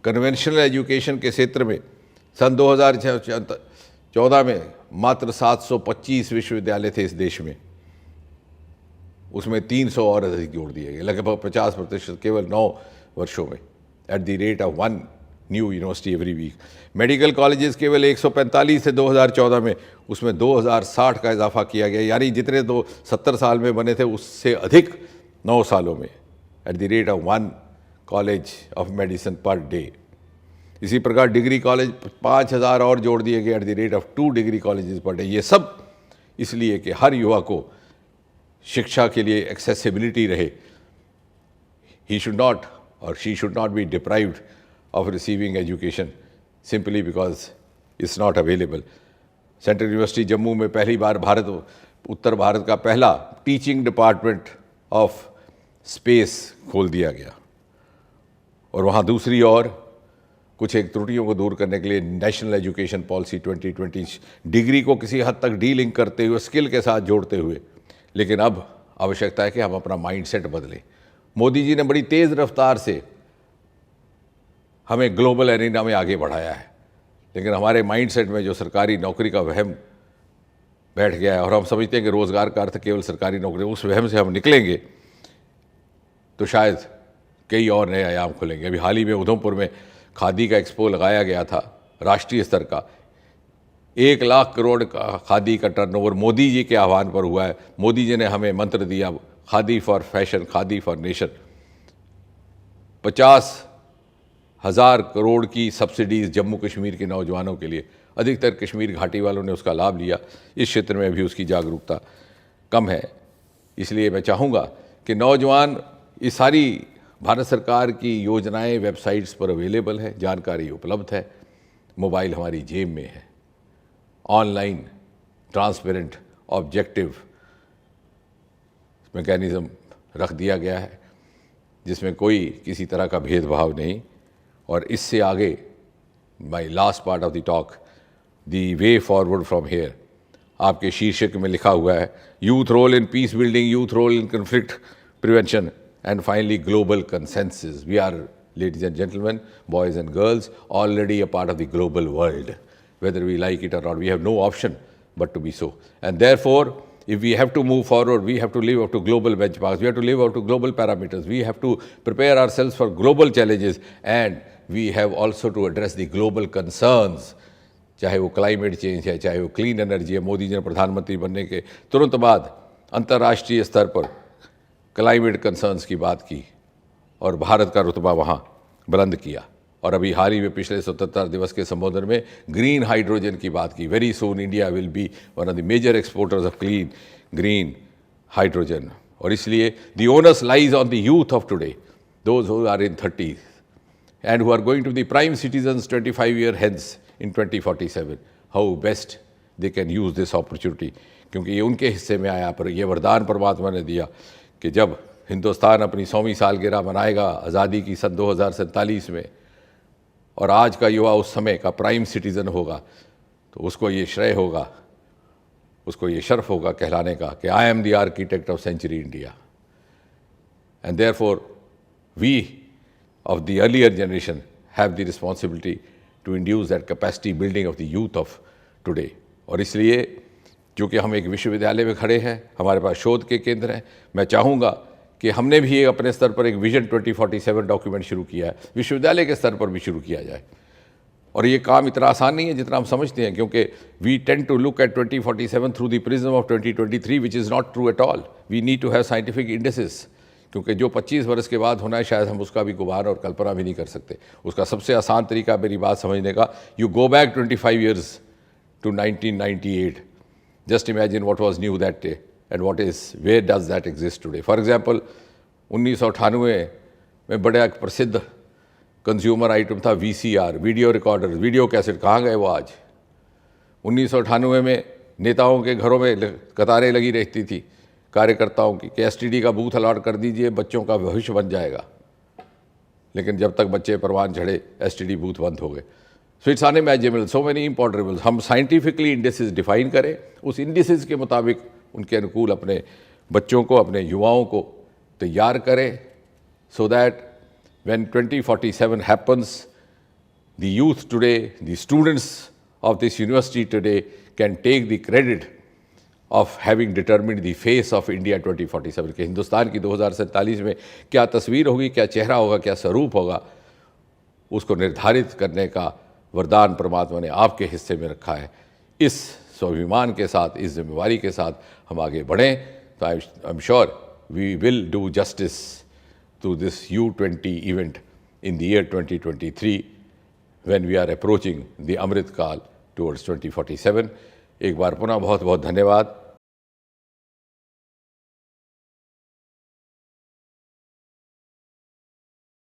Conventional education के क्षेत्र में सन 2014 में मात्र 725 विश्वविद्यालय थे इस देश में, उसमें 300 और अधिक जोड़ दिए गए, लगभग 50% केवल 9 वर्षों में, at the rate of 1 new university every week. Medical colleges केवल 145 थे 2014 में, उसमें 2060 का इजाफा किया गया, यानी जितने 70 साल में बने थे उससे अधिक 9 सालों में, at the rate of 1 college of medicine per day. इसी प्रकार डिग्री कॉलेज 5000 और जोड़ दिए गए, eight the rate of 2 degree colleges per day. ये सब इसलिए कि हर युवा को शिक्षा के लिए एक्सेसिबिलिटी रहे। ही शुड नॉट और she should not be deprived of receiving education simply because it's not available. Central university Jammu में पहली बार उत्तर भारत का पहला टीचिंग डिपार्टमेंट ऑफ स्पेस खोल दिया गया, और वहाँ दूसरी ओर कुछ एक त्रुटियों को दूर करने के लिए नेशनल एजुकेशन पॉलिसी 2020 डिग्री को किसी हद तक डीलिंक करते हुए, स्किल के साथ जोड़ते हुए, लेकिन अब आवश्यकता है कि हम अपना माइंडसेट बदलें। मोदी जी ने बड़ी तेज़ रफ्तार से हमें ग्लोबल एरिना में आगे बढ़ाया है, लेकिन हमारे माइंडसेट में जो सरकारी नौकरी का वहम बैठ गया है और हम समझते हैं कि रोज़गार का अर्थ केवल सरकारी नौकरी, उस वहम से हम निकलेंगे तो शायद कई और नए आयाम खुलेंगे। अभी हाल ही में उधमपुर में खादी का एक्सपो लगाया गया था, राष्ट्रीय स्तर का 1 लाख करोड़ का खादी का टर्नओवर मोदी जी के आह्वान पर हुआ है। मोदी जी ने हमें मंत्र दिया, khadi for fashion, khadi for nation. 50,000 crore की सब्सिडीज़ जम्मू कश्मीर के नौजवानों के लिए, अधिकतर कश्मीर घाटी वालों ने उसका लाभ लिया। इस क्षेत्र में भी उसकी जागरूकता कम है, इसलिए मैं चाहूँगा कि नौजवान, इस सारी भारत सरकार की योजनाएं वेबसाइट्स पर अवेलेबल है, जानकारी उपलब्ध है, मोबाइल हमारी जेब में है, ऑनलाइन ट्रांसपेरेंट ऑब्जेक्टिव मैकेनिज़्म रख दिया गया है जिसमें कोई किसी तरह का भेदभाव नहीं। और इससे आगे my last part of the talk, the way forward from here, आपके शीर्षक में लिखा हुआ है youth role in peace building, youth role in conflict prevention and finally global consensus. We are, ladies and gentlemen, boys and girls, already a part of the global world. Whether we like it or not, we have no option but to be so. And therefore, if we have to move forward, we have to live up to global benchmarks, we have to live up to global parameters, we have to prepare ourselves for global challenges, and we have also to address the global concerns, चाहे वो climate change है, चाहे वो clean energy है। मोदी जी ने प्रधानमंत्री बनने के तुरंत बाद अंतर्राष्ट्रीय स्तर पर क्लाइमेट कंसर्न्स की बात की और भारत का रुतबा वहाँ बुलंद किया। और अभी हाल ही में पिछले स्वतंत्रता दिवस के संबोधन में ग्रीन हाइड्रोजन की बात की। Very soon India will be one of the major exporters of clean green hydrogen. और इसलिए the onus lies on the youth of today, those who are in 30s and who are going to be prime citizens 25 years hence in 2047, how best they can use this opportunity, क्योंकि ये उनके हिस्से में आया। पर ये वरदान परमात्मा ने दिया कि जब हिंदुस्तान अपनी 100वीं सालगिरह मनाएगा आज़ादी की सन 2047 में, और आज का युवा उस समय का प्राइम सिटीज़न होगा, तो उसको ये श्रेय होगा, उसको ये शर्फ होगा कहलाने का कि I am the architect of century India. And therefore we of the earlier generation have the responsibility to induce that capacity building of the youth of today. और इसलिए चूँकि हम एक विश्वविद्यालय में खड़े हैं, हमारे पास शोध के केंद्र हैं, मैं चाहूँगा कि हमने भी अपने स्तर पर एक विजन 2047 डॉक्यूमेंट शुरू किया है, विश्वविद्यालय के स्तर पर भी शुरू किया जाए। और ये काम इतना आसान नहीं है जितना हम समझते हैं, क्योंकि we tend to look at 2047 through the prism of 2023, which is not true at all. We need to have scientific indices, क्योंकि जो 25 वर्ष के बाद होना है शायद हम उसका भी गुमान और कल्पना भी नहीं कर सकते। उसका सबसे आसान तरीका मेरी बात समझने का, you go back 25 years to 1998, just imagine what was new that day and what is, where does that exist today. For example 1998 में बड़ा एक प्रसिद्ध कंज्यूमर आइटम था VCR, video recorder, video cassette. कहाँ गए वो आज? 1998 में नेताओं के घरों में कतारें लगी रहती थी कार्यकर्ताओं की कि STD का बूथ अलॉट कर दीजिए, बच्चों का भविष्य बन जाएगा। लेकिन जब तक बच्चे परवान चढ़े STD बूथ बंद हो गए। So it's unimaginable, so many imponderables. हम साइंटिफिकली इंडिसेस डिफाइन करें, उस इंडिसेस के मुताबिक उनके अनुकूल अपने बच्चों को, अपने युवाओं को तैयार करें, so that when 2047 happens the youth today, the students of this university today can take the credit of having determined the face of India 2047 के हिंदुस्तान की 2047 में क्या तस्वीर होगी, क्या चेहरा होगा, क्या स्वरूप होगा, उसको निर्धारित करने का वरदान परमात्मा ने आपके हिस्से में रखा है। इस स्वाभिमान के साथ, इस जिम्मेवारी के साथ हम आगे बढ़ें तो I am sure we will do justice to this U20 event in the year 2023 when we are approaching the Amrit Kaal towards 2047. एक बार पुनः बहुत बहुत धन्यवाद।